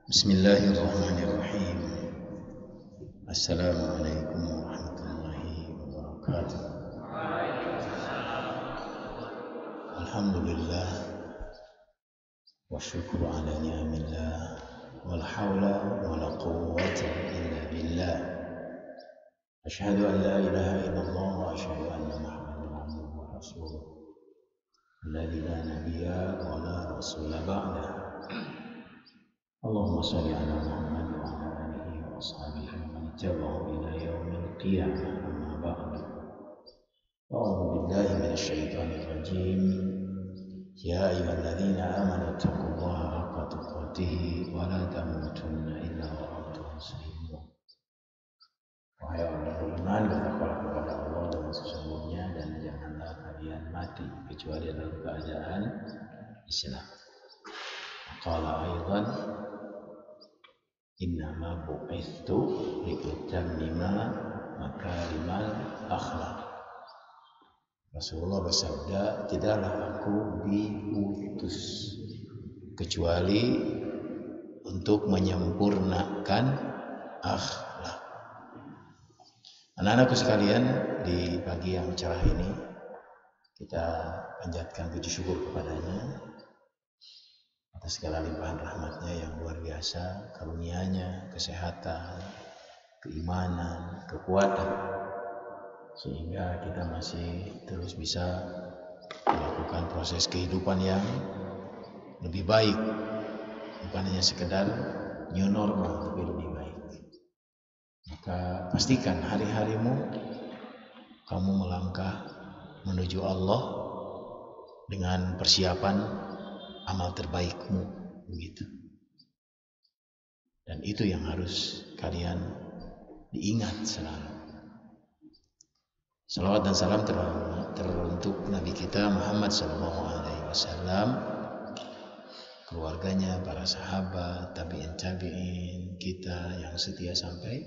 Bismillahirrahmanirrahim. Assalamualaikum warahmatullahi wabarakatuh. Alhamdulillah wa syukru ala ni'amillah wal hawla wa la quwwata illa billah. Asyhadu an la ilaha illallah wa asyhadu anna Muhammadan abduhu wa rasuluh. Alladzi la nabiyya wa la rasula ba'dah. Allahumma shalli ala Muhammad wa ala alihi wa ashabihi wa man tabi'ahum ila yaumil qiyamah. Amma ba'du. A'udzu billahi minasy syaithanir rajim. Ya ayyuhalladzina amanu taqullaha haqqa tuqatih wa la tamutunna illa wa antum muslimun. Wahai orang beriman, bertakwalah kepada Allah dengan sesungguhnya dan janganlah kalian mati kecuali dalam keadaan Islam. Qala aidan innama bu'ithu liutammima makarimal akhlaq. Rasulullah bersabda, tidaklah aku diutus kecuali untuk menyempurnakan akhlak. Anak-anakku sekalian, di pagi yang cerah ini kita panjatkan puji syukur kepadanya atas segala limpahan rahmatnya yang luar biasa, karunia-Nya, kesehatan, keimanan, kekuatan, sehingga kita masih terus bisa melakukan proses kehidupan yang lebih baik, bukan hanya sekedar new normal, tapi lebih baik. Maka pastikan hari-harimu kamu melangkah menuju Allah dengan persiapan amal terbaikmu, begitu. Dan itu yang harus kalian diingat selalu. Salawat dan salam teruntuk Nabi kita Muhammad SAW, keluarganya, para sahabat, tabi'in kita yang setia sampai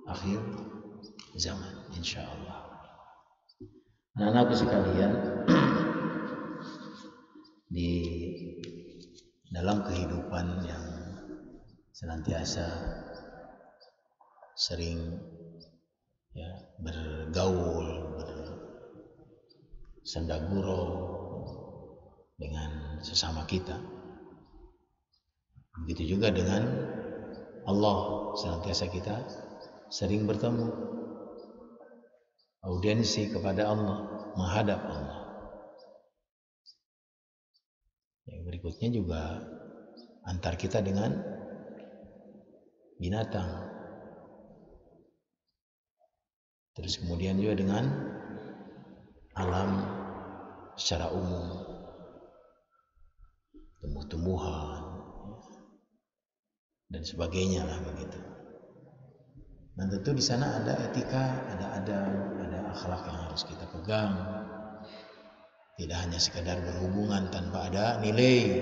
akhir zaman, insyaallah. Anak-anakku sekalian, di dalam kehidupan yang senantiasa sering bergaul, bersendaguro dengan sesama kita, begitu juga dengan Allah, senantiasa kita sering bertemu, audiensi kepada Allah, menghadap Allah. Yang berikutnya juga antar kita dengan binatang, terus kemudian juga dengan alam secara umum, tumbuh-tumbuhan dan sebagainya lah begitu. Dan tentu di sana ada etika, ada adab, ada akhlak yang harus kita pegang. Tidak hanya sekadar berhubungan tanpa ada nilai,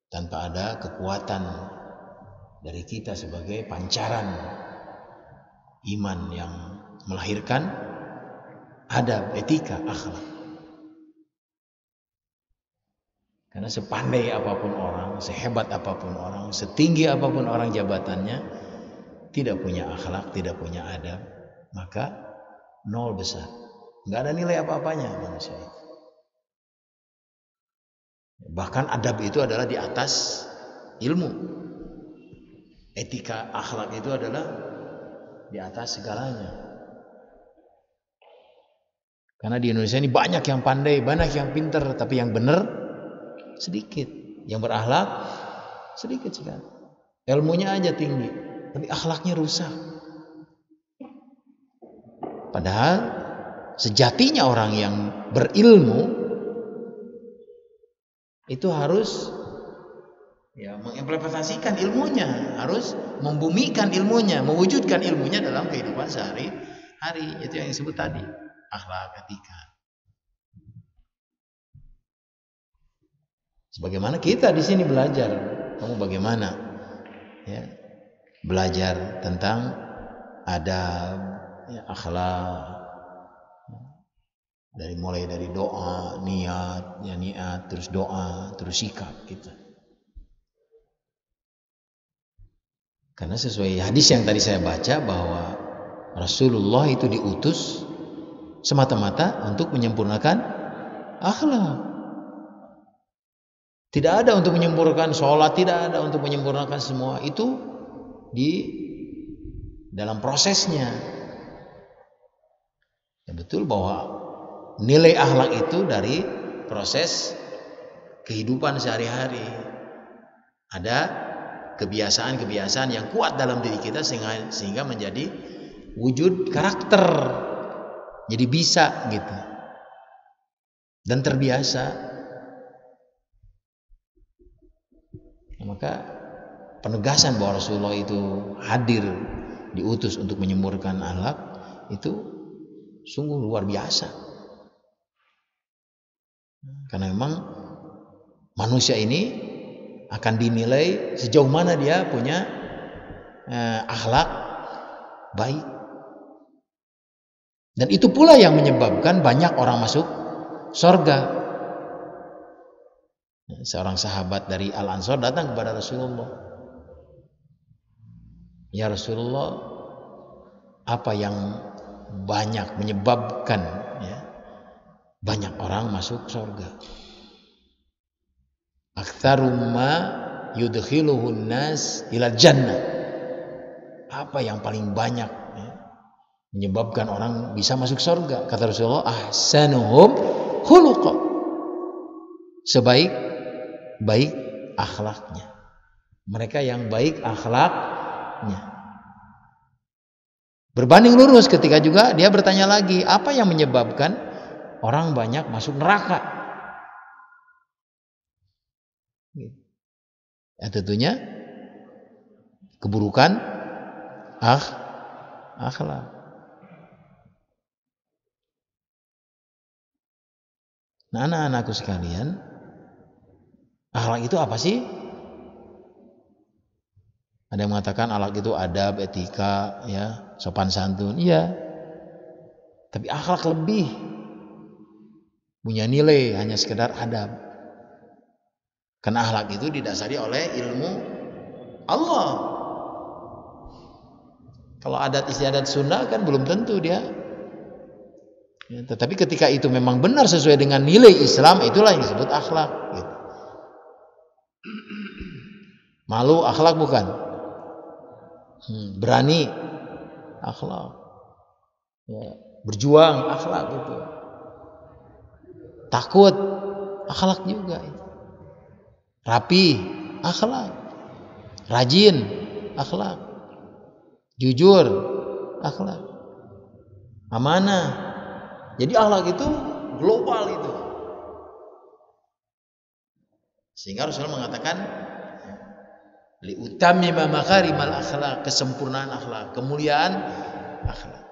tanpa ada kekuatan dari kita sebagai pancaran iman yang melahirkan adab, etika, akhlak. Karena sepandai apapun orang, sehebat apapun orang, setinggi apapun orang jabatannya, tidak punya akhlak, tidak punya adab, maka nol besar. Nggak ada nilai apa-apanya manusia itu. Bahkan adab itu adalah di atas ilmu. Etika, akhlak itu adalah di atas segalanya. Karena di Indonesia ini banyak yang pandai, banyak yang pintar, tapi yang benar sedikit. Yang berakhlak sedikit sekali. Ilmunya aja tinggi, tapi akhlaknya rusak. Padahal sejatinya orang yang berilmu itu harus mengimplementasikan ilmunya, harus membumikan ilmunya, mewujudkan ilmunya dalam kehidupan sehari-hari. Itu yang disebut tadi akhlak, etika. Sebagaimana kita di sini belajar, kamu bagaimana belajar tentang adab, akhlak, mulai dari doa, niat, terus doa, terus sikap kita. Karena sesuai hadis yang tadi saya baca bahwa Rasulullah itu diutus semata-mata untuk menyempurnakan akhlak. Tidak ada untuk menyempurnakan sholat, tidak ada untuk menyempurnakan semua itu di dalam prosesnya. Ya, betul bahwa nilai akhlak itu dari proses kehidupan sehari-hari. Ada kebiasaan-kebiasaan yang kuat dalam diri kita sehingga menjadi wujud karakter. Jadi bisa gitu. Dan terbiasa. Maka penegasan bahwa Rasulullah itu hadir, diutus untuk menyempurnakan akhlak itu sungguh luar biasa. Karena memang manusia ini akan dinilai sejauh mana dia punya akhlak baik. Dan itu pula yang menyebabkan banyak orang masuk surga. Seorang sahabat dari Al-Ansar datang kepada Rasulullah. Ya Rasulullah, apa yang banyak menyebabkan banyak orang masuk surga? Aktsaru ma yudkhiluhun nas ila jannah. Apa yang paling banyak menyebabkan orang bisa masuk surga? Kata Rasulullah, ahsanuhum khuluqa. Baik akhlaknya. Mereka yang baik akhlaknya. Berbanding lurus ketika juga dia bertanya lagi, apa yang menyebabkan orang banyak masuk neraka? Ya, tentunya keburukan akhlak. Nah, anak-anakku sekalian, akhlak itu apa sih? Ada yang mengatakan akhlak itu adab, etika, ya, sopan santun. Iya. Tapi akhlak lebih punya nilai hanya sekedar adab. Karena akhlak itu didasari oleh ilmu Allah. Kalau adat istiadat Sunda kan belum tentu dia. Ya, tetapi ketika itu memang benar sesuai dengan nilai Islam, itulah yang disebut akhlak. Gitu. Malu akhlak bukan? Berani akhlak. Ya, berjuang akhlak gitu. Takut akhlak juga. Rapi akhlak. Rajin akhlak. Jujur akhlak. Amanah. Jadi akhlak itu global itu. Sehingga Rasulullah mengatakan li utammima makarimal akhlak, kesempurnaan akhlak, kemuliaan akhlak.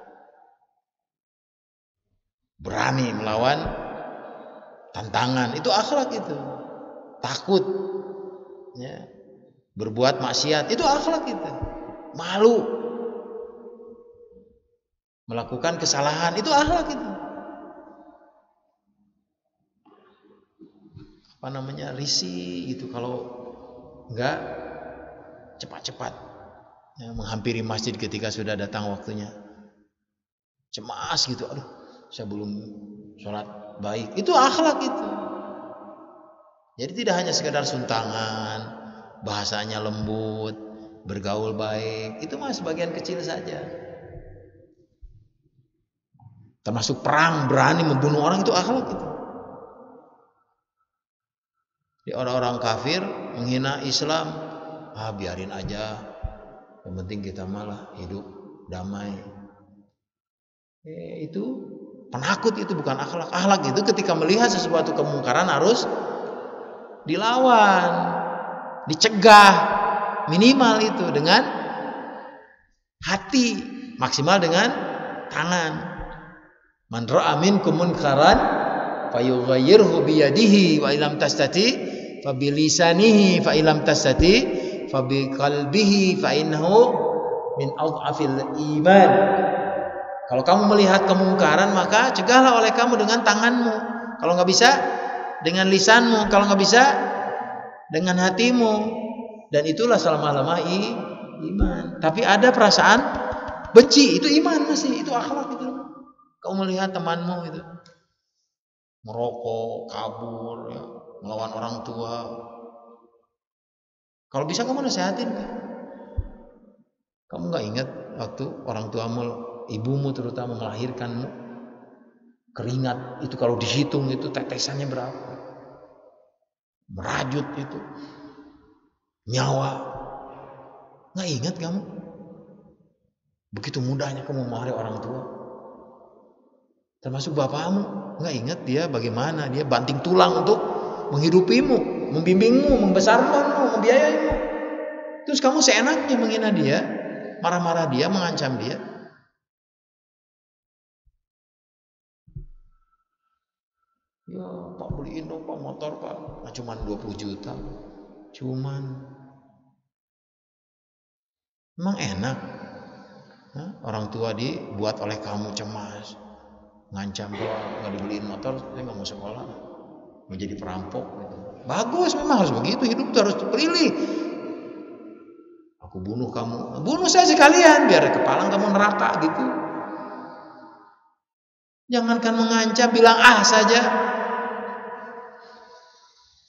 Berani melawan tantangan, itu akhlak itu. Takut ya, berbuat maksiat, itu akhlak itu. Malu melakukan kesalahan, itu akhlak itu. Apa namanya, risih gitu kalau enggak cepat-cepat ya, menghampiri masjid ketika sudah datang waktunya. Cemas gitu, aduh saya belum sholat baik. Itu akhlak itu. Jadi tidak hanya sekedar suntangan, bahasanya lembut, bergaul baik, itu mah sebagian kecil saja. Termasuk perang, berani membunuh orang, itu akhlak itu. Di orang-orang kafir menghina Islam, biarin aja, yang penting kita malah hidup damai. Itu penakut, itu bukan akhlak. Akhlak itu ketika melihat sesuatu kemungkaran harus dilawan, dicegah, minimal itu dengan hati, maksimal dengan tangan. Man ra'a minkum munkaran fayughayyirhu biyadihi wa illam tastati fa bilisanihi fa illam tastati fa biqalbihi fa innahu min adhafil iman. Kalau kamu melihat kemungkaran, maka cegahlah oleh kamu dengan tanganmu. Kalau nggak bisa, dengan lisanmu. Kalau nggak bisa, dengan hatimu. Dan itulah selama-lama iman. Tapi ada perasaan benci, itu iman masih, itu akhlak itu. Kau melihat temanmu itu merokok, kabur, ya, melawan orang tua. Kalau bisa kamu nasehatin kan? Kamu nggak ingat waktu orang tuamu, ibumu terutama melahirkanmu, keringat itu kalau dihitung itu tetesannya berapa? Merajut itu nyawa. Nggak ingat kamu? Begitu mudahnya kamu memarahi orang tua. Termasuk bapakmu, nggak ingat dia bagaimana dia banting tulang untuk menghidupimu, membimbingmu, membesarkanmu, membiayaimu. Terus kamu seenaknya menghina dia, marah-marah dia, mengancam dia. Ya, Pak beliin dong Pak motor Pak. Nah, cuman 20 juta. Cuman. Emang enak? Hah? Orang tua dibuat oleh kamu cemas. Ngancam kalau nggak dibeliin motor, saya nggak mau sekolah. Mau jadi perampok. Gitu. Bagus, memang harus begitu. Hidup tuh harus dipilih. Aku bunuh kamu. Bunuh saya sekalian. Biar kepalang kamu neraka gitu. Jangankan mengancam, bilang saja.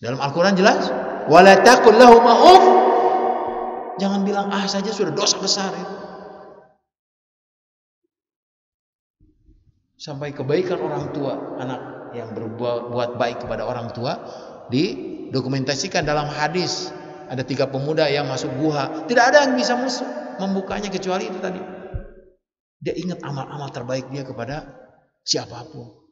Dalam Al-Quran jelas, wala taqul lahum uff. Jangan bilang saja, sudah dosa besar itu. Sampai kebaikan orang tua, anak yang berbuat baik kepada orang tua didokumentasikan dalam hadis. Ada 3 pemuda yang masuk gua, tidak ada yang bisa membukanya kecuali itu tadi. Dia ingat amal-amal terbaik dia kepada siapapun.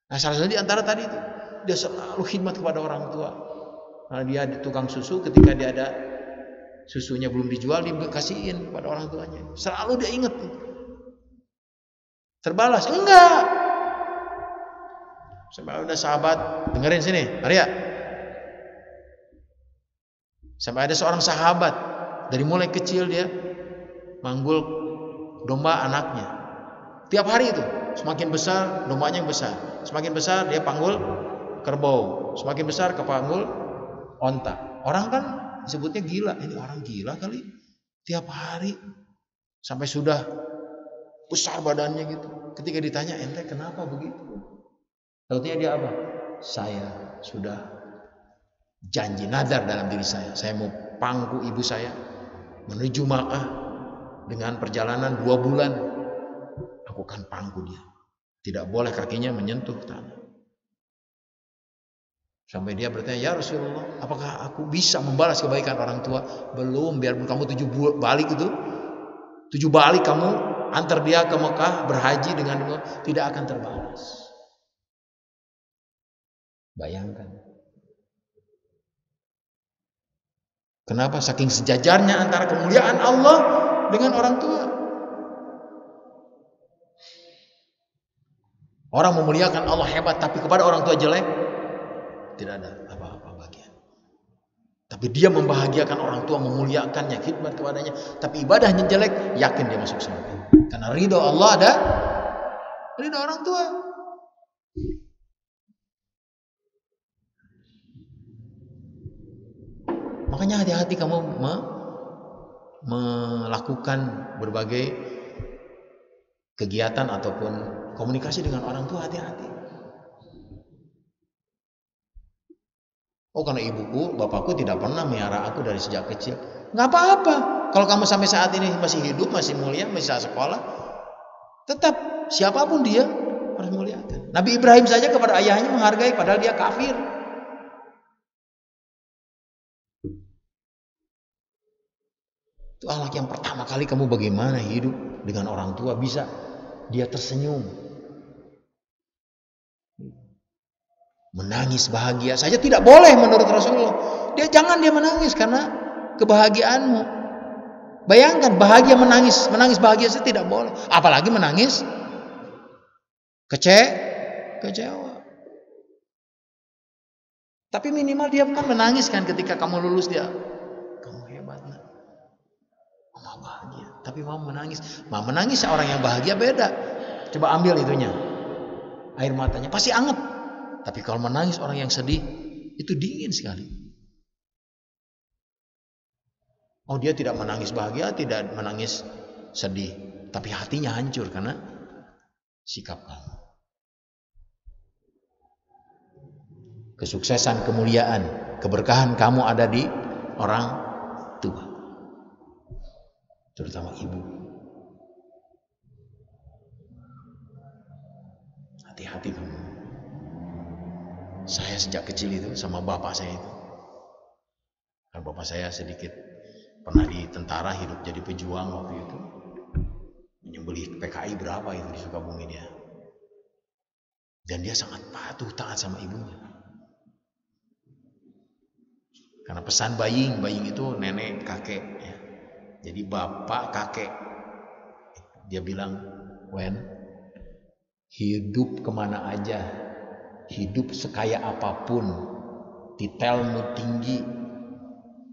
Nah, salah satu di antara tadi itu, dia selalu khidmat kepada orang tua. Nah, dia di tukang susu, ketika dia ada susunya belum dijual, dikasihin kepada orang tuanya. Selalu dia ingat. Terbalas? Enggak. Sampai ada sahabat, dengerin sini, Arya. Sampai ada seorang sahabat, dari mulai kecil dia manggul domba anaknya. Tiap hari itu, semakin besar dombanya yang besar. Semakin besar dia panggul kerbau. Semakin besar kepanggul onta. Orang kan disebutnya gila. Ini orang gila kali. Tiap hari sampai sudah besar badannya gitu. Ketika ditanya, ente kenapa begitu? Tahu-tahu dia apa? Saya sudah janji nadar dalam diri saya. Saya mau pangku ibu saya menuju Makkah dengan perjalanan 2 bulan. Aku akan pangku dia. Tidak boleh kakinya menyentuh tanah. Sampai dia bertanya, ya Rasulullah, apakah aku bisa membalas kebaikan orang tua? Belum, biarpun kamu 7 balik itu, 7 balik kamu antar dia ke Mekah berhaji dengan tidak akan terbalas. Bayangkan. Kenapa? Saking sejajarnya antara kemuliaan Allah dengan orang tua. Orang memuliakan Allah hebat, tapi kepada orang tua jelek, tidak ada apa-apa bagian. Tapi dia membahagiakan orang tua, memuliakannya, khidmat kepadanya. Tapi ibadahnya jelek, yakin dia masuk surga. Karena ridho Allah ada, ridho orang tua. Makanya hati-hati kamu melakukan berbagai kegiatan ataupun komunikasi dengan orang tua, hati-hati. Oh, karena ibuku, bapakku tidak pernah melihara aku dari sejak kecil. Nggak apa-apa. Kalau kamu sampai saat ini masih hidup, masih mulia, masih sekolah, tetap siapapun dia harus muliakan. Nabi Ibrahim saja kepada ayahnya menghargai, padahal dia kafir. Itu akhlak yang pertama kali kamu bagaimana hidup dengan orang tua, bisa dia tersenyum, menangis bahagia saja tidak boleh menurut Rasulullah. Jangan dia menangis karena kebahagiaanmu. Bayangkan bahagia menangis bahagia saja tidak boleh, apalagi menangis kecewa. Tapi minimal dia kan menangis kan ketika kamu lulus, dia kamu hebat nak. Mama bahagia, tapi mama menangis. Mama menangis orang yang bahagia beda. Coba ambil itunya, air matanya pasti anget. Tapi kalau menangis orang yang sedih, itu dingin sekali. Oh, dia tidak menangis bahagia, tidak menangis sedih, tapi hatinya hancur karena sikap kamu. Kesuksesan, kemuliaan, keberkahan kamu ada di orang tua, terutama ibu. Hati-hati kamu. Saya sejak kecil itu sama bapak saya itu, kan bapak saya sedikit pernah di tentara, hidup jadi pejuang waktu itu, menyembelih PKI berapa itu di Sukabumi dia, dan dia sangat patuh taat sama ibunya. Karena pesan baying itu nenek kakek ya. Jadi bapak kakek, dia bilang, Wen, hidup kemana aja, hidup sekaya apapun, titelmu tinggi,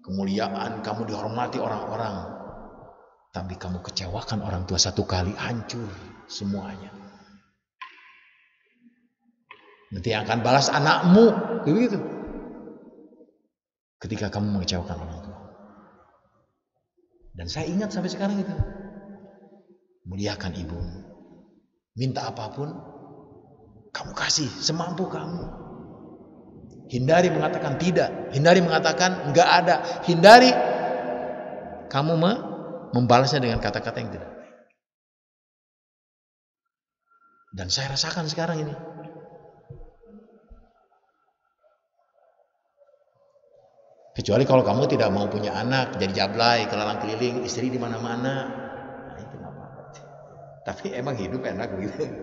kemuliaan, kamu dihormati orang-orang, tapi kamu kecewakan orang tua satu kali, hancur semuanya. Nanti yang akan balas anakmu, begitu. Ketika kamu mengecewakan orang tua. Dan saya ingat sampai sekarang itu. Muliakan ibu. Minta apapun, kamu kasih semampu kamu. Hindari mengatakan tidak. Hindari mengatakan enggak ada. Hindari kamu membalasnya dengan kata-kata yang tidak. Dan saya rasakan sekarang ini. Kecuali kalau kamu tidak mau punya anak, jadi jablay, kelalang keliling, istri di mana-mana, nah itu nggak apa-apa. Tapi emang hidup enak begitu.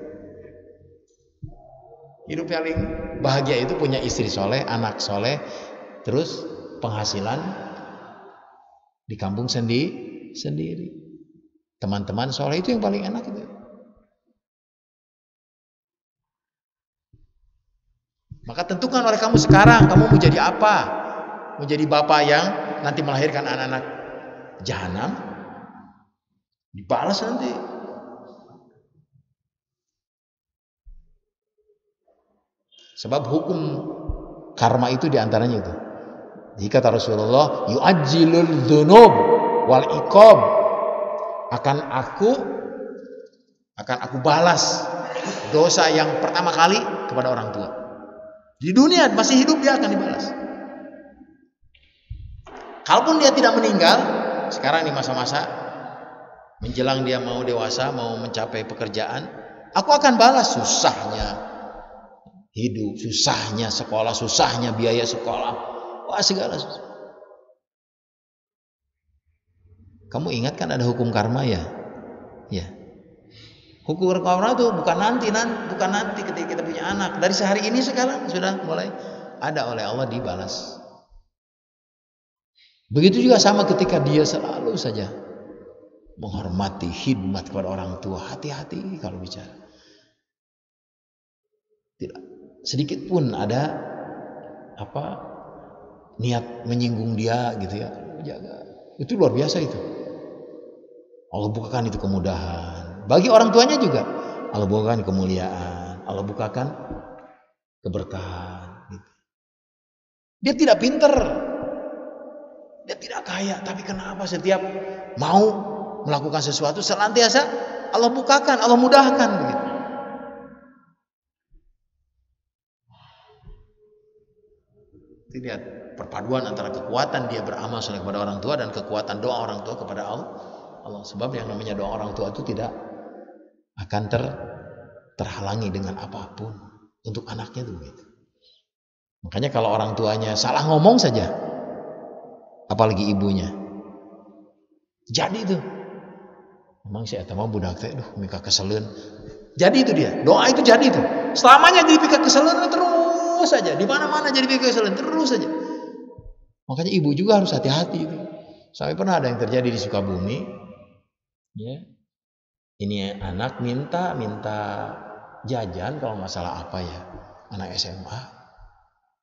Hidup paling bahagia itu punya istri soleh, anak soleh, terus penghasilan di kampung sendiri. Teman-teman soleh itu yang paling enak itu. Maka tentukan oleh kamu sekarang, kamu mau jadi apa? Mau jadi bapak yang nanti melahirkan anak-anak jahanam, dibalas nanti. Sebab hukum karma itu diantaranya itu. Jika kata Rasulullah, yu'ajjilul dzunub wal iqab, akan aku balas dosa yang pertama kali kepada orang tua. Di dunia masih hidup dia akan dibalas. Kalaupun dia tidak meninggal, sekarang di masa-masa menjelang dia mau dewasa, mau mencapai pekerjaan, aku akan balas susahnya hidup, susahnya sekolah, susahnya biaya sekolah, wah segala susah. Kamu ingat kan ada hukum karma ya? Ya. Hukum karma itu bukan nanti ketika kita punya anak. Dari sehari ini sekarang sudah mulai ada oleh Allah dibalas. Begitu juga sama ketika dia selalu saja menghormati, khidmat kepada orang tua. Hati-hati kalau bicara. Tidak sedikit pun ada niat menyinggung dia gitu ya. Jaga. Itu luar biasa itu. Allah bukakan itu kemudahan. Bagi orang tuanya juga Allah bukakan kemuliaan, Allah bukakan keberkahan gitu. Dia tidak pinter, dia tidak kaya, tapi kenapa setiap mau melakukan sesuatu senantiasa Allah bukakan, Allah mudahkan begitu. Lihat perpaduan antara kekuatan dia beramal soleh kepada orang tua dan kekuatan doa orang tua kepada Allah. Sebab yang namanya doa orang tua itu tidak akan terhalangi dengan apapun untuk anaknya itu begitu. Makanya kalau orang tuanya salah ngomong saja, apalagi ibunya, jadi itu. Memang saya tahu budak teh, mika keselen. Jadi itu dia, doa itu jadi itu. Selamanya jadi pika keselen terus saja, di mana-mana jadi pika keselen terus saja. Makanya ibu juga harus hati-hati itu. Sampai pernah ada yang terjadi di Sukabumi, ya. Ini anak minta jajan kalau nggak salah apa ya, anak SMA.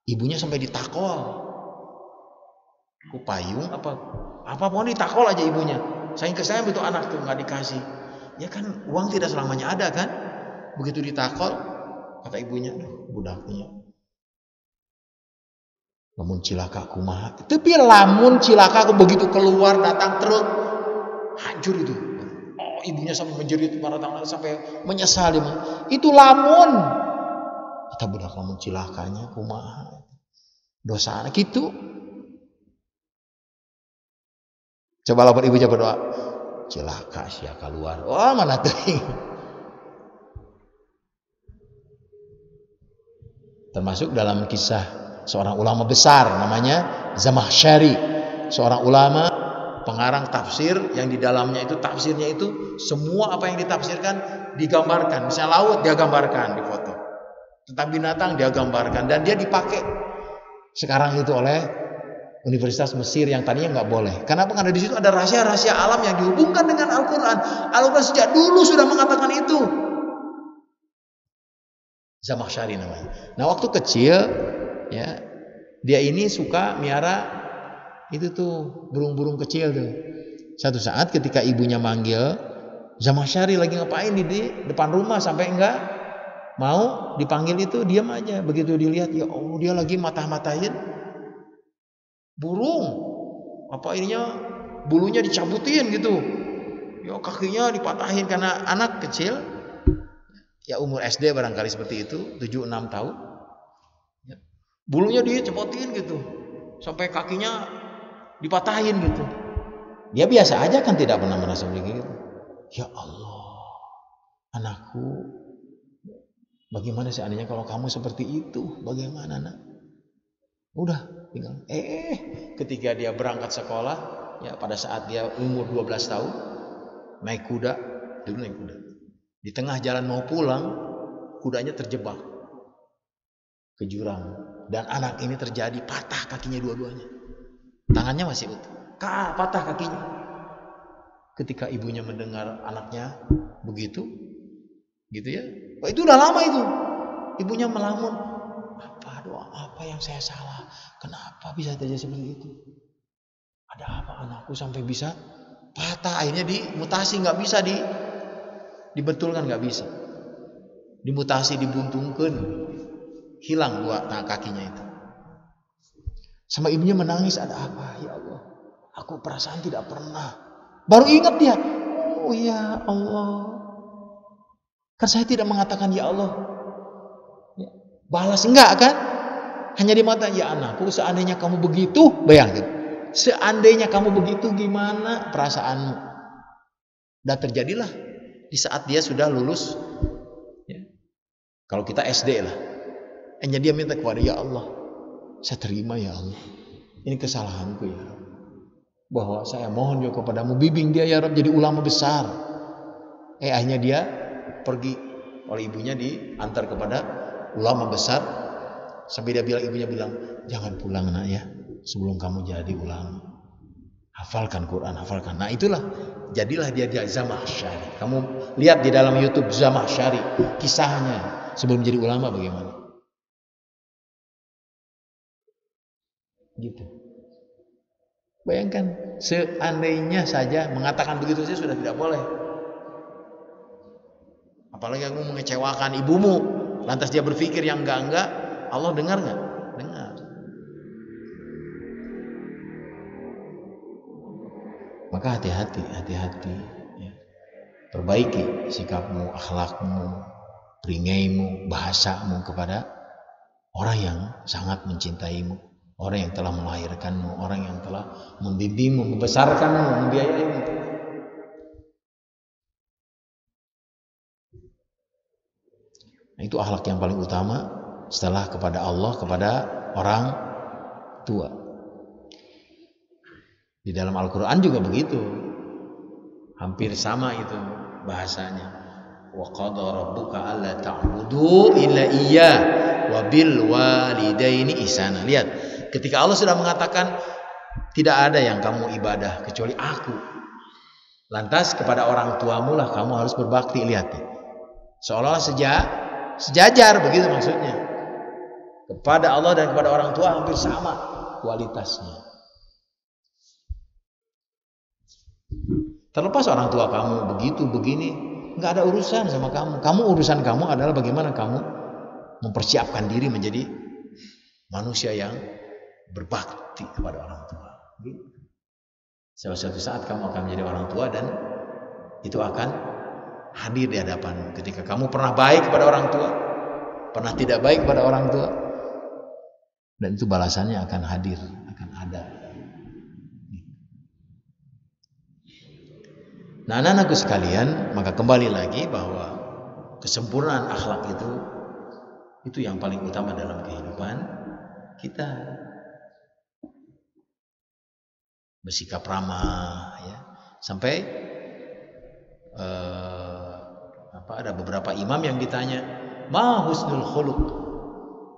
Ibunya sampai ditakol, payung apa pun ditakol aja ibunya. Saya itu anak tuh nggak dikasih. Ya kan uang tidak selamanya ada kan. Begitu ditakol, kata ibunya, budaknya Lamun cilaka kumaha. Tapi lamun cilaka begitu keluar datang truk hancur itu. Oh, ibunya sampai menjerit marah sampai menyesal dia. Itu lamun. Kita budak lamun cilakanya kumaha. Dosa anak itu. Coba lapor ibunya berdoa. Cilaka sia keluar. Oh, mana teuing. Termasuk dalam kisah seorang ulama besar namanya Zamakhsyari, seorang ulama pengarang tafsir yang di dalamnya itu tafsirnya itu semua apa yang ditafsirkan digambarkan. Misalnya laut dia gambarkan di foto, tentang binatang dia gambarkan, dan dia dipakai sekarang itu oleh Universitas Mesir yang tadinya nggak boleh. Kenapa? Karena di situ ada rahasia-rahasia alam yang dihubungkan dengan Al-Quran. Al-Quran sejak dulu sudah mengatakan itu. Zamakhsyari namanya. Nah, waktu kecil ya, dia ini suka miara itu tuh burung-burung kecil tuh. Satu saat ketika ibunya manggil, Zamakhsyari lagi ngapain di depan rumah sampai enggak mau dipanggil itu diam aja. Begitu dilihat, ya Allah, dia lagi matah-matahin burung. Apa ininya bulunya dicabutin gitu. Ya kakinya dipatahin karena anak kecil. Ya umur SD barangkali seperti itu, 7-6 tahun. Ya. Bulunya dicepotin gitu. Sampai kakinya dipatahin gitu. Dia biasa aja kan, tidak pernah merasa begitu. Ya Allah, anakku, bagaimana seandainya kalau kamu seperti itu? Bagaimana nak? Udah tinggal. Ketika dia berangkat sekolah, ya pada saat dia umur 12 tahun, naik kuda, dulu naik kuda. Di tengah jalan mau pulang, kudanya terjebak ke jurang, dan anak ini terjadi patah kakinya dua-duanya. Tangannya masih utuh, patah kakinya. Ketika ibunya mendengar anaknya begitu, gitu ya, itu udah lama itu. Ibunya melamun, apa yang saya salah? Kenapa bisa terjadi seperti itu? Ada apa anakku sampai bisa patah? Akhirnya dimutasi, nggak bisa dibetulkan, nggak bisa. Dimutasi, dibuntungkan, hilang dua kakinya itu. Sama ibunya menangis, ada apa? Ya Allah, aku perasaan tidak pernah. Baru ingat dia, oh ya Allah, kan saya tidak mengatakan ya Allah, ya, balas enggak kan? Hanya di mata, ya anakku, seandainya kamu begitu, bayangkan, seandainya kamu begitu gimana perasaanmu? Dan terjadilah di saat dia sudah lulus, ya. Kalau kita SD lah, hanya dia minta kepada ya Allah, saya terima ya Allah, ini kesalahanku ya Allah, bahwa saya mohon juga kepadamu, bimbing dia ya Rabb jadi ulama besar. Akhirnya dia pergi oleh ibunya, diantar kepada ulama besar, sampai ibunya bilang, jangan pulang nak ya, sebelum kamu jadi ulama, hafalkan Quran, hafalkan. Nah itulah, jadilah dia Zamakhsyari. Kamu lihat di dalam YouTube Zamakhsyari, kisahnya sebelum jadi ulama bagaimana. Gitu. Bayangkan, seandainya saja mengatakan begitu saja sudah tidak boleh. Apalagi aku mengecewakan ibumu, lantas dia berpikir yang enggak, Allah dengar nggak? Dengar. Maka hati-hati. Ya. Perbaiki sikapmu, akhlakmu, peringaimu, bahasamu kepada orang yang sangat mencintaimu, orang yang telah melahirkanmu, orang yang telah membimbingmu, membesarkanmu, membiayaimu. Nah, itu akhlak yang paling utama setelah kepada Allah, kepada orang tua. Di dalam Al-Quran juga begitu, hampir sama itu bahasanya. Wa qada rabbuka alla ta'budu illa iyyah wa bil walidaini ihsana. Lihat, ketika Allah sudah mengatakan tidak ada yang kamu ibadah kecuali aku, lantas kepada orang tuamu lah kamu harus berbakti. Lihat, seolah-olah sejajar, begitu maksudnya. Kepada Allah dan kepada orang tua hampir sama kualitasnya. Terlepas orang tua kamu begitu begini, nggak ada urusan sama kamu. Urusan kamu adalah bagaimana kamu mempersiapkan diri menjadi manusia yang berbakti kepada orang tua. Suatu saat kamu akan menjadi orang tua dan itu akan hadir di hadapanmu. Ketika kamu pernah baik kepada orang tua, pernah tidak baik kepada orang tua, dan itu balasannya akan hadir, akan ada. Nah, anak-anakku sekalian, maka kembali lagi bahwa kesempurnaan akhlak itu yang paling utama dalam kehidupan kita. Bersikap ramah, ya. Sampai ada beberapa imam yang ditanya, ma husnul khuluq?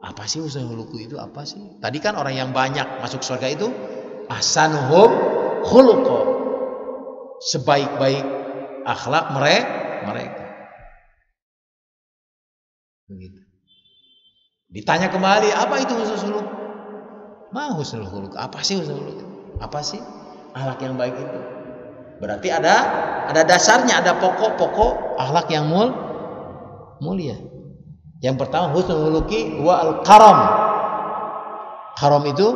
Apa sih husnul khuluq itu apa sih? Tadi kan orang yang banyak masuk surga itu ahsanuhum khuluqa. Sebaik-baik akhlak mereka. Begitu. Ditanya kembali, apa itu husnul khuluq? Ma husnul khuluq? Apa sih husnul khuluq? Apa sih akhlak yang baik itu? Berarti ada dasarnya, ada pokok-pokok akhlak yang mulia. Yang pertama husnul khuluqi wa al-karam. Karam itu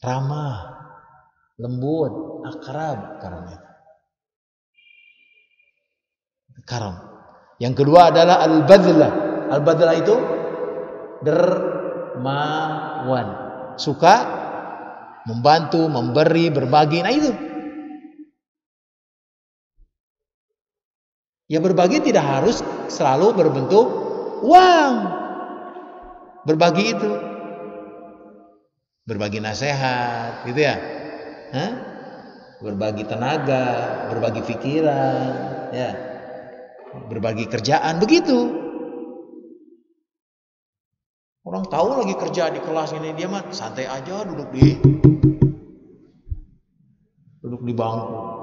ramah, lembut, akrab, karam itu. Karam. Yang kedua adalah al-badlah. Al-badlah itu dermawan, suka membantu, memberi, berbagi. Nah itu. Ya berbagi tidak harus selalu berbentuk uang. Berbagi itu berbagi nasihat, gitu ya. Berbagi tenaga, berbagi pikiran, ya. Berbagi kerjaan, begitu. Orang tahu lagi kerja di kelas ini, dia mah santai aja duduk di bangku.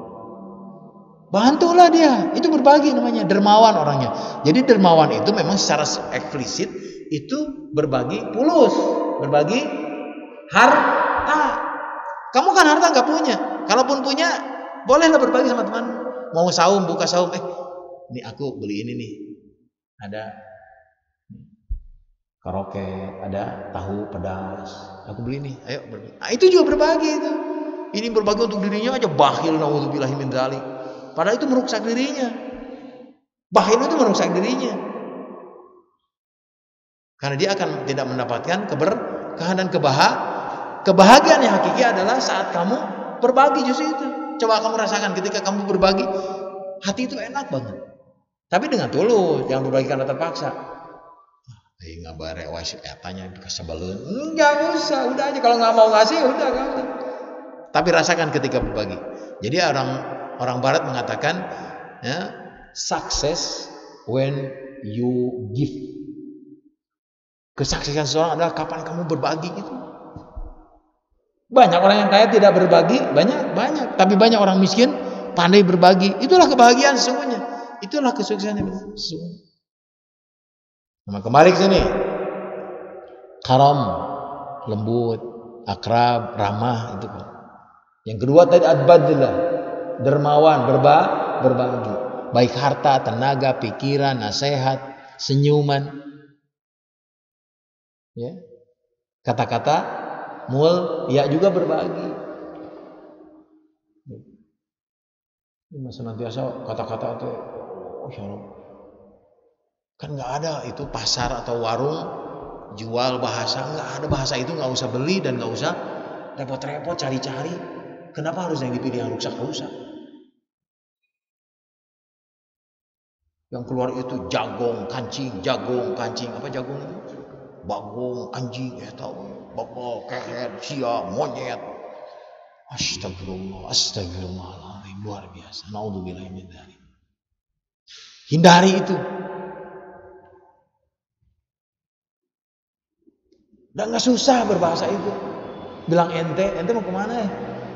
Bantulah dia, itu berbagi namanya, dermawan orangnya. Jadi dermawan itu memang secara eksplisit itu berbagi fulus, berbagi harta. Kamu kan harta nggak punya, kalaupun punya bolehlah berbagi sama teman. Mau saum, buka saum, ini aku beli ini nih, ada karaoke, ada tahu pedas, aku beli nih, ayo berbagi. Nah, itu juga berbagi itu. Ini berbagi untuk dirinya aja, bakhil, naudzubillahi min dzalik. Padahal itu merusak dirinya. Bakhil itu merusak dirinya. Karena dia akan tidak mendapatkan keberkahan dan kebahagiaan yang hakiki adalah saat kamu berbagi justru itu. Coba kamu rasakan ketika kamu berbagi, hati itu enak banget. Tapi dengan tulus, jangan berbagi karena terpaksa. Nggak bare wajib tanya kesebelun. Enggak usah, udah aja kalau nggak mau ngasih udah nggak usah. Tapi rasakan ketika berbagi. Jadi orang barat mengatakan, ya, success when you give. Kesuksesan seseorang adalah kapan kamu berbagi gitu. Banyak orang yang kaya tidak berbagi, banyak. Tapi banyak orang miskin pandai berbagi. Itulah kebahagiaan sesungguhnya. Itulah kesuksesan yang sesungguhnya. Nah, kembali ke sini. Karam, lembut, akrab, ramah itu. Yang kedua tadi ad-badlah, dermawan, berbagi. Baik harta, tenaga, pikiran, nasihat, senyuman. Ya. Kata-kata mulia juga berbagi. Ini senantiasa kata-kata itu, kan nggak ada itu pasar atau warung jual bahasa, nggak ada bahasa itu, nggak usah beli dan nggak usah repot-repot cari-cari. Kenapa harus yang dipilih yang rusak-rusak? Yang keluar itu jagung, kancing, apa jagung itu? Bagong, anjing, tahu, bapak, kehet, sia, monyet. Astagfirullahaladzim, luar biasa. Naudzubillahi min dzalik. Hindari itu. Dan nggak susah berbahasa itu. Bilang ente mau kemana ya?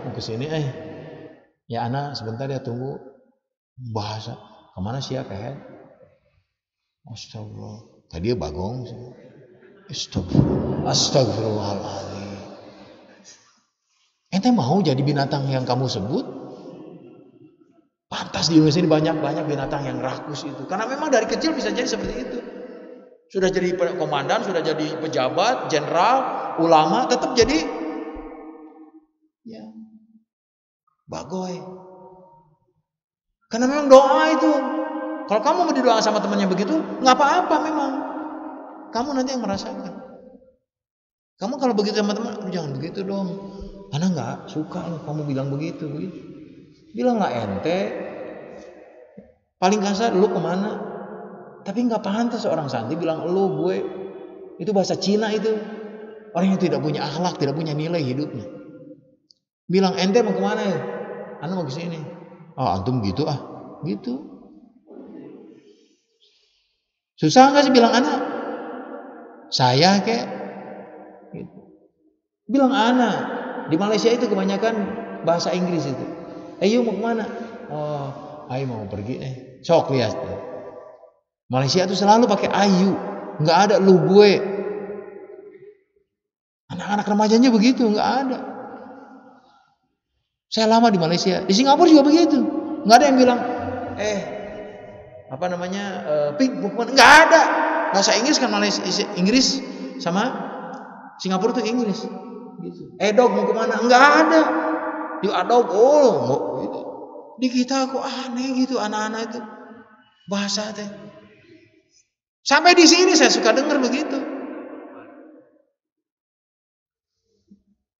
Mau kesini Ya anak sebentar ya tunggu. Bahasa kemana sih ya kehet? Astagfirullah. Tadi dia bagong. Astagfirullahaladzim. Ente mau jadi binatang yang kamu sebut? Pantas di Indonesia ini banyak binatang yang rakus itu. Karena memang dari kecil bisa jadi seperti itu. Sudah jadi komandan, sudah jadi pejabat, jenderal, ulama tetap jadi ya bagoy. Karena memang doa itu, kalau kamu mau didoakan sama temannya begitu, nggak apa-apa memang. Kamu nanti yang merasakan. Kamu kalau begitu sama teman, jangan begitu dong. Ana nggak suka loh kamu bilang begitu. Bilang nggak ente. Paling kasar, lu kemana? Tapi nggak pantas seorang santri bilang lu gue. Itu bahasa Cina itu. Orang yang tidak punya akhlak, tidak punya nilai hidupnya. Bilang ente mau kemana ya? Ana mau ke sini. Oh antum gitu gitu. Susah nggak sih bilang anak? Saya kayak gitu. Bilang anak. Di Malaysia itu kebanyakan bahasa Inggris itu. Ayo mau kemana? Oh, ayo mau pergi nih. Sok lihat. Malaysia itu selalu pakai ayu, nggak ada lu gue. Anak-anak remajanya begitu, nggak ada. Saya lama di Malaysia, di Singapura juga begitu. Nggak ada yang bilang, pink, bukan, nggak ada. Bahasa Inggris kan Malaysia, Inggris sama Singapura tuh Inggris. Gitu. Dog mau kemana? Nggak ada. Di dog, mau gitu. Di kita kok aneh gitu anak-anak itu bahasa teh. Sampai di sini saya suka dengar begitu.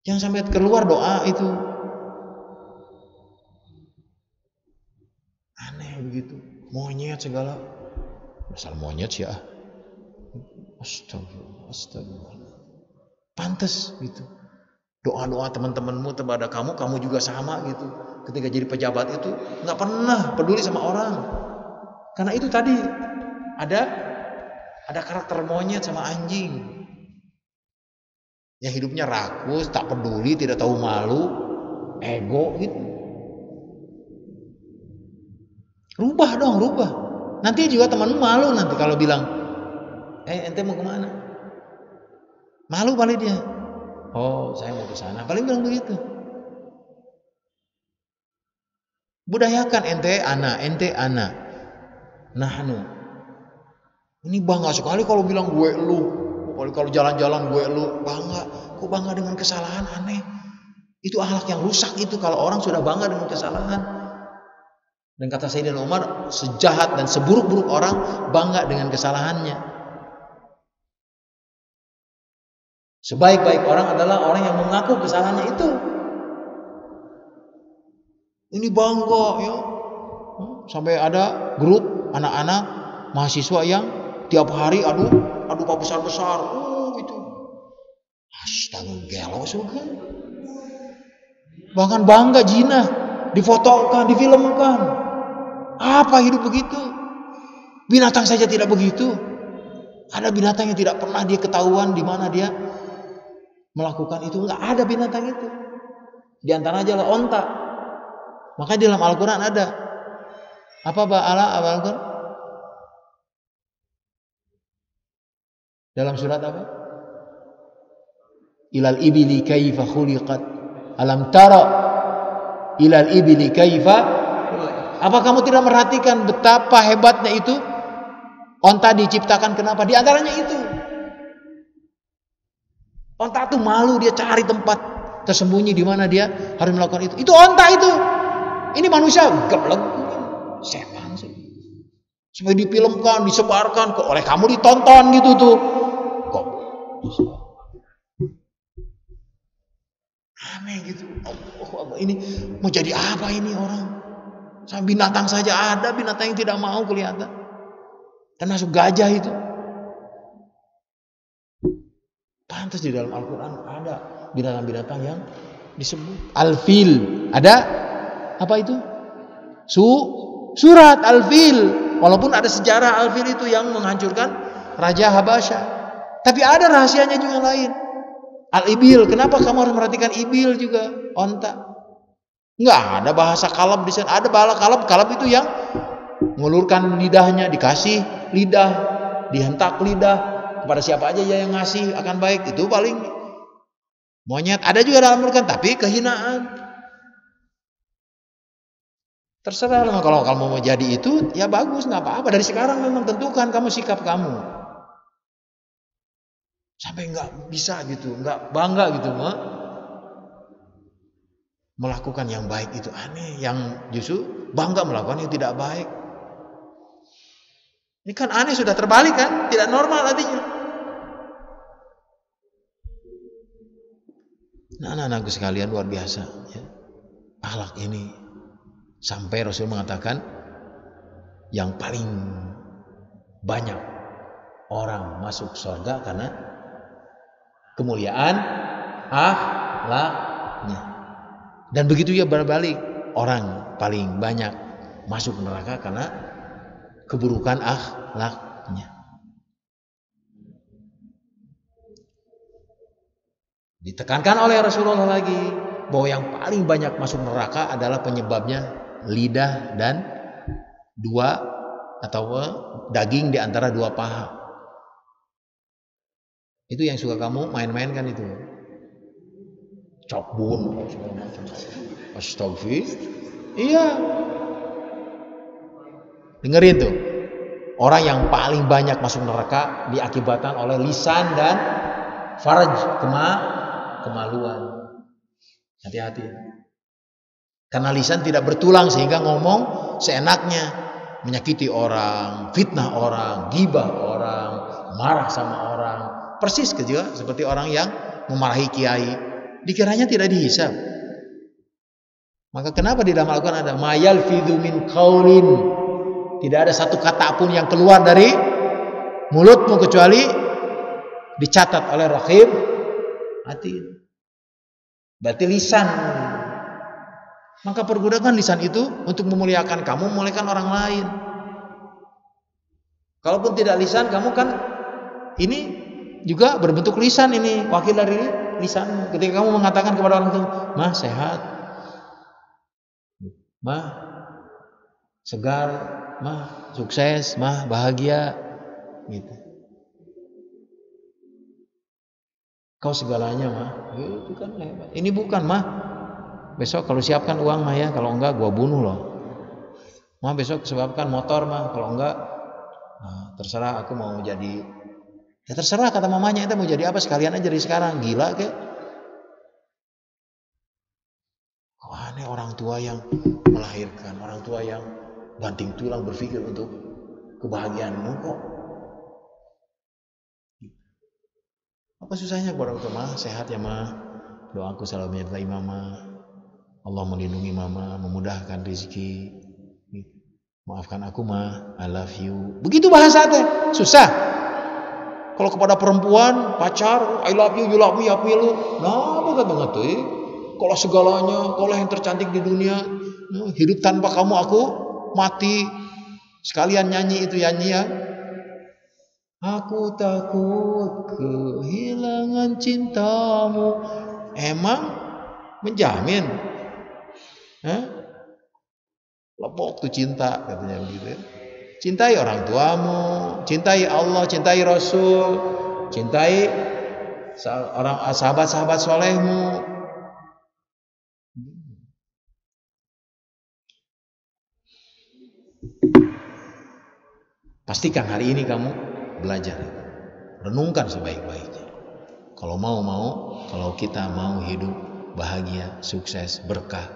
Yang sampai keluar doa itu. Aneh begitu, monyet segala, asal monyet sih ya. Astagfirullah. Pantes gitu. Doa-doa teman-temanmu kepada kamu juga sama gitu. Ketika jadi pejabat itu nggak pernah peduli sama orang, karena itu tadi ada karakter monyet sama anjing. Ya hidupnya rakus, tak peduli, tidak tahu malu, ego gitu. Rubah. Nanti juga temanmu malu nanti kalau bilang, ente mau kemana? Malu paling dia. Oh, saya mau ke sana. Paling bilang begitu. Budayakan ente ana. Nahnu. Ini bangga sekali kalau bilang gue lu. Kalau jalan-jalan gue lu, bangga. Kok bangga dengan kesalahan? Aneh. Itu akhlak yang rusak itu kalau orang sudah bangga dengan kesalahan. Dan kata Sayyidina Umar, sejahat dan seburuk-buruk orang bangga dengan kesalahannya. Sebaik-baik orang adalah orang yang mengaku kesalahannya itu. Ini bangga ya. Sampai ada grup anak-anak mahasiswa yang tiap hari adu pak besar-besar. Itu. Astaga, gelo kan. Bahkan bangga jinah, difotokan, difilmkan. Apa hidup begitu? Binatang saja tidak begitu. Ada binatang yang tidak pernah dia ketahuan di mana dia melakukan itu. Enggak ada binatang itu. Di antara aja lah onta. Makanya di dalam Al-Quran ada. Apa Al-Quran? Dalam surat apa? Ilal ibili kaifa khuliqat. Alam tara ilal ibili kaifa. Apa kamu tidak merhatikan betapa hebatnya itu? Onta diciptakan kenapa? Di antaranya itu. Onta itu malu, dia cari tempat tersembunyi di mana dia harus melakukan itu. Itu onta itu. Ini manusia geblek. Setan sih. Supaya difilmkan, disebarkan, kok oleh kamu ditonton gitu tuh. Kok aneh gitu. Ini mau jadi apa ini orang? Sama binatang saja ada, binatang yang tidak mau kelihatan. Termasuk gajah itu. Pantas di dalam Al-Quran ada binatang-binatang yang disebut Al-Fil. Ada apa itu? Surat Al-Fil. Walaupun ada sejarah Al-Fil itu yang menghancurkan Raja Habasya. Tapi ada rahasianya juga lain. Al-Ibil. Kenapa kamu harus merhatikan Ibil juga? Onta. Enggak ada bahasa kalab di sana. Ada bahasa kalab itu yang mengulurkan lidahnya, dikasih lidah, dihentak lidah kepada siapa aja yang ngasih akan baik. Itu paling monyet. Ada juga dalam Al-Quran, tapi kehinaan. Terserah lah, kalau kamu mau jadi itu, ya bagus, nggak apa-apa. Dari sekarang memang tentukan kamu sikap kamu. Sampai nggak bisa gitu, nggak bangga gitu melakukan yang baik itu. Aneh, yang justru bangga melakukan yang tidak baik. Ini kan aneh, sudah terbalik kan, tidak normal artinya. Nah, anak-anakku sekalian, luar biasa ya. Akhlak ini sampai Rasul mengatakan yang paling banyak orang masuk surga karena kemuliaan akhlaknya. Dan begitu ya berbalik, orang paling banyak masuk neraka karena keburukan akhlaknya. Ditekankan oleh Rasulullah lagi bahwa yang paling banyak masuk neraka adalah penyebabnya lidah dan dua atau daging di antara dua paha. Itu yang suka kamu main-main kan itu. Cokbun, astagfir. Iya. Dengerin tuh. Orang yang paling banyak masuk neraka diakibatkan oleh lisan dan farj, kemaluan. Hati-hati. Karena lisan tidak bertulang sehingga ngomong seenaknya, menyakiti orang, fitnah orang, gibah orang, marah sama orang. Persis juga seperti orang yang memarahi kiai. Dikiranya tidak dihisab. Maka kenapa di dalam Al-Quran ada mayal fidhu min qaulin, tidak ada satu kata pun yang keluar dari mulutmu kecuali dicatat oleh Raqib Atid. Berarti lisan. Maka pergunakan lisan itu untuk memuliakan kamu, memuliakan orang lain. Kalaupun tidak lisan, kamu kan ini juga berbentuk lisan, ini wakil dari lisanmu. Ketika kamu mengatakan kepada orang itu, "Mah sehat, mah segar, mah sukses, mah bahagia," gitu. Kau segalanya mah, itu kan hebat. Ini bukan mah. Besok kalau siapkan uang mah ya, kalau enggak gua bunuh loh. Mah besok sebabkan motor mah, kalau enggak nah, terserah aku mau jadi. Ya terserah kata mamanya, itu mau jadi apa sekalian aja dari sekarang. Gila kek. Kok aneh orang tua yang melahirkan, orang tua yang banting tulang berpikir untuk kebahagiaanmu kok. Apa susahnya kepada orang tua? Mah sehat ya mah. Doaku selalu menyertai mama. Allah melindungi mama, memudahkan rezeki. Maafkan aku mah, I love you. Begitu bahasa teh, susah. Kalau kepada perempuan, pacar, I love you love me, nah bagus banget tuh. Kalau segalanya, kalau yang tercantik di dunia, hidup tanpa kamu aku mati. Sekalian nyanyi itu nyanyi ya. Aku takut kehilangan cintamu. Emang menjamin? Lepok tuh cinta katanya begitu ya. Cintai orang tuamu, cintai Allah, cintai Rasul, cintai orang sahabat-sahabat solehmu. Pastikan hari ini kamu belajar, renungkan sebaik-baiknya. Kalau kalau kita mau hidup bahagia, sukses, berkah,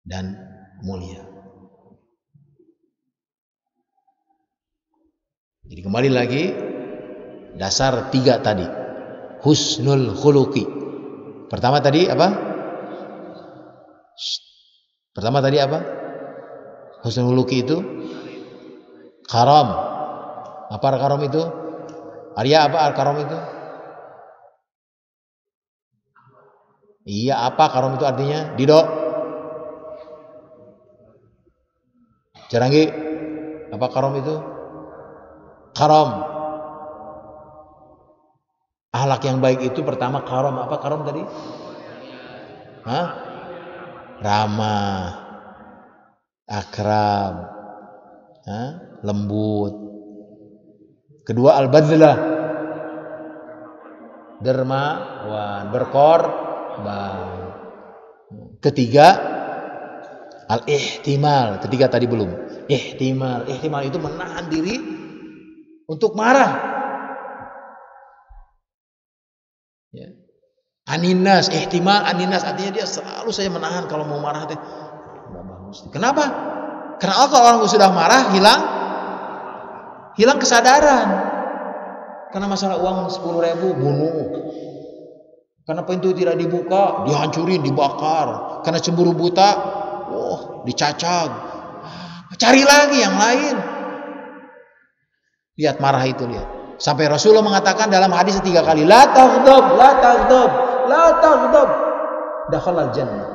dan mulia. Jadi kembali lagi dasar 3 tadi, husnul khuluqi. Pertama tadi apa? Husnul khuluqi itu karam. Apa karam itu? Arya apa al-karam itu? Iya, apa karam itu artinya? Dido. Jaranggi. Apa karam itu? Karam. Akhlak yang baik itu pertama karam. Apa karam tadi? Ramah, akrab, lembut. Kedua al-badzlah, dermawan, berkorban. Ketiga al-ihtimal. Ketiga tadi belum. Ihtimal itu menahan diri untuk marah. Ya. Aninas, ihtimal aninas, artinya dia selalu saya menahan kalau mau marah teh. Enggak bagus. Kenapa? Karena kalau orang sudah marah hilang kesadaran. Karena masalah uang 10.000 bunuh. Karena pintu tidak dibuka, dihancurin, dibakar. Karena cemburu buta, dicacag. Cari lagi yang lain. Lihat marah itu, lihat. Sampai Rasulullah mengatakan dalam hadis 3 kali, la taghdab, la taghdab, la taghdab. Dakhalal jannah.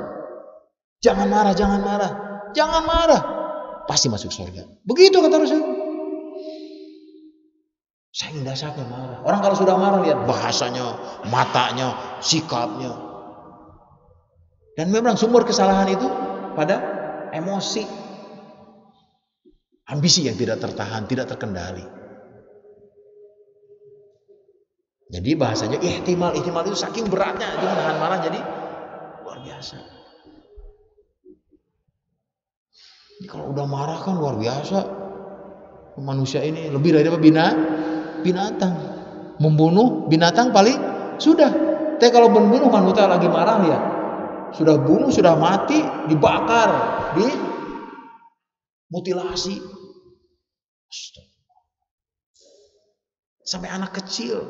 Jangan marah, jangan marah, jangan marah. Pasti masuk surga. Begitu kata Rasul. Saking dasarnya marah. Orang kalau sudah marah lihat bahasanya, matanya, sikapnya. Dan memang sumber kesalahan itu pada emosi. Ambisi yang tidak tertahan, tidak terkendali. Jadi bahasanya ihtimal itu saking beratnya itu menahan marah jadi luar biasa. Jadi kalau udah marah kan luar biasa. Manusia ini lebih dari binatang. Membunuh binatang paling sudah. Tapi kalau membunuh manusia lagi marah ya. Sudah bunuh, sudah mati, dibakar, dimutilasi. Sampai anak kecil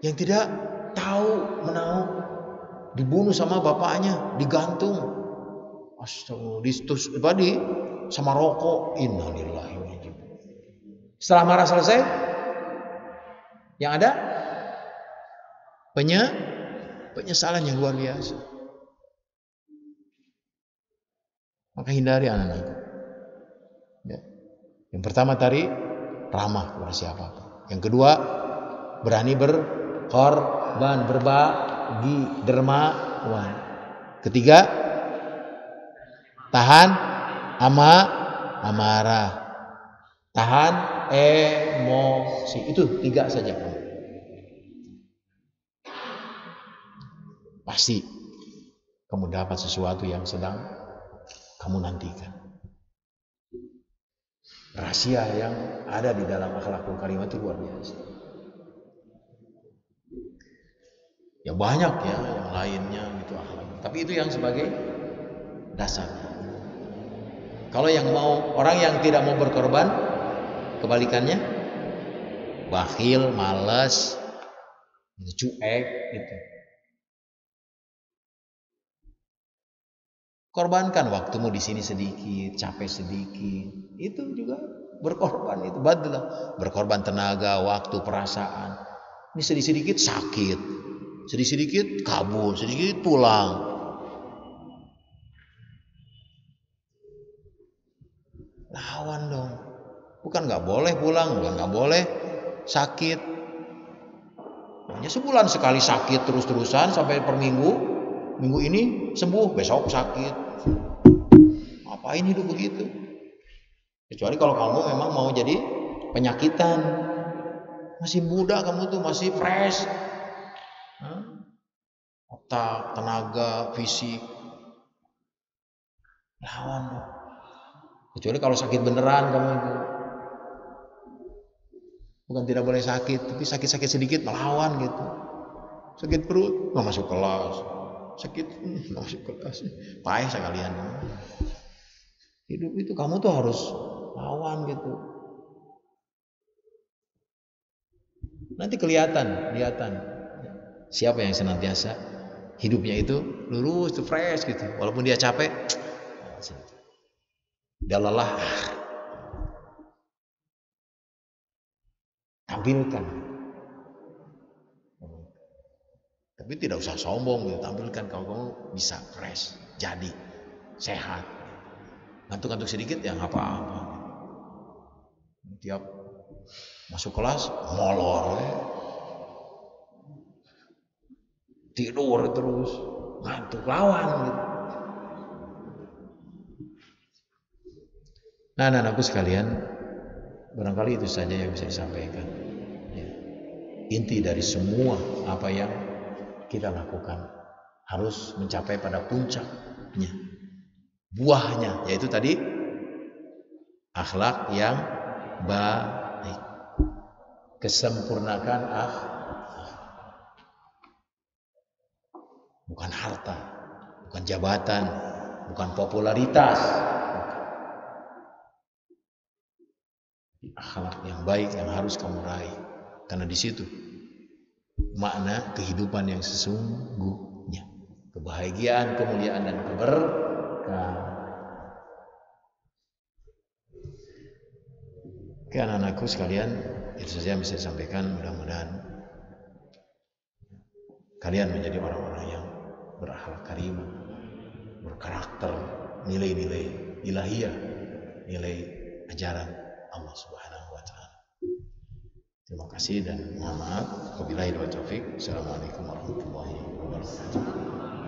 yang tidak tahu menahu dibunuh sama bapaknya, digantung. Astagfirullah, sama rokok. Innalillahi wa inna ilaihi raji'un. Setelah marah selesai, yang ada penyesalan yang luar biasa. Maka hindari anak-anak. Ya. Yang pertama tadi ramah kepada siapapun. Yang kedua berani berkorban, berbagi, dermawan. Ketiga tahan amarah, tahan emosi. Itu 3 saja. Pasti kamu dapat sesuatu yang sedang kamu nantikan. Rahasia yang ada di dalam akhlakul karimah itu luar biasa. Ya banyak ya yang lainnya gitu akhlak. Tapi itu yang sebagai dasar. Kalau yang mau, orang yang tidak mau berkorban, kebalikannya bakhil, malas, cuek gitu. Korbankan waktumu di sini sedikit, capek sedikit. Itu juga berkorban, itu badlah. Berkorban tenaga, waktu, perasaan. Ini sedikit-sedikit sakit. Sedikit-sedikit kabur, sedikit pulang. Lawan dong. Bukan nggak boleh pulang, bukan nggak boleh sakit. Hanya sebulan sekali sakit terus-terusan sampai per minggu. Minggu ini sembuh, besok sakit. Ngapain hidup begitu? Kecuali kalau kamu memang mau jadi penyakitan. Masih muda kamu tuh, masih fresh. Otak, tenaga, fisik. Lawan dong. Kecuali kalau sakit beneran kamu itu. Bukan tidak boleh sakit, tapi sakit-sakit sedikit melawan gitu. Sakit perut, nggak masuk kelas. Sakit, nggak masuk kelas. Payah sekalian. Hidup itu kamu tuh harus lawan gitu. Nanti kelihatan siapa yang senantiasa hidupnya itu lurus, itu fresh gitu. Walaupun dia capek, dia lelah, tampilkan. Tapi tidak usah sombong gitu, tampilkan kalau kamu bisa fresh, jadi sehat. Ngantuk-ngantuk sedikit ya nggak apa-apa. Tiap masuk kelas molor, tidur terus, ngantuk, lawan gitu. Nah, anak-anakku sekalian, barangkali itu saja yang bisa disampaikan. Ya. Inti dari semua apa yang kita lakukan harus mencapai pada puncaknya, buahnya, yaitu tadi akhlak yang baik. Kesempurnakan akhlak. bukan harta, bukan jabatan, bukan popularitas. Akhlak yang baik yang harus kamu raih, karena di situ makna kehidupan yang sesungguhnya, kebahagiaan, kemuliaan dan keberkahan. Oke anak-anakku sekalian, itu saja yang bisa disampaikan. Mudah-mudahan kalian menjadi orang-orang yang berakhlak karimah, berkarakter, nilai-nilai ilahiyah, nilai ajaran Allah Subhanahu wa taala. Terima kasih dan mohon maaf. Wabillahi taufiq. Assalamualaikum warahmatullahi wabarakatuh.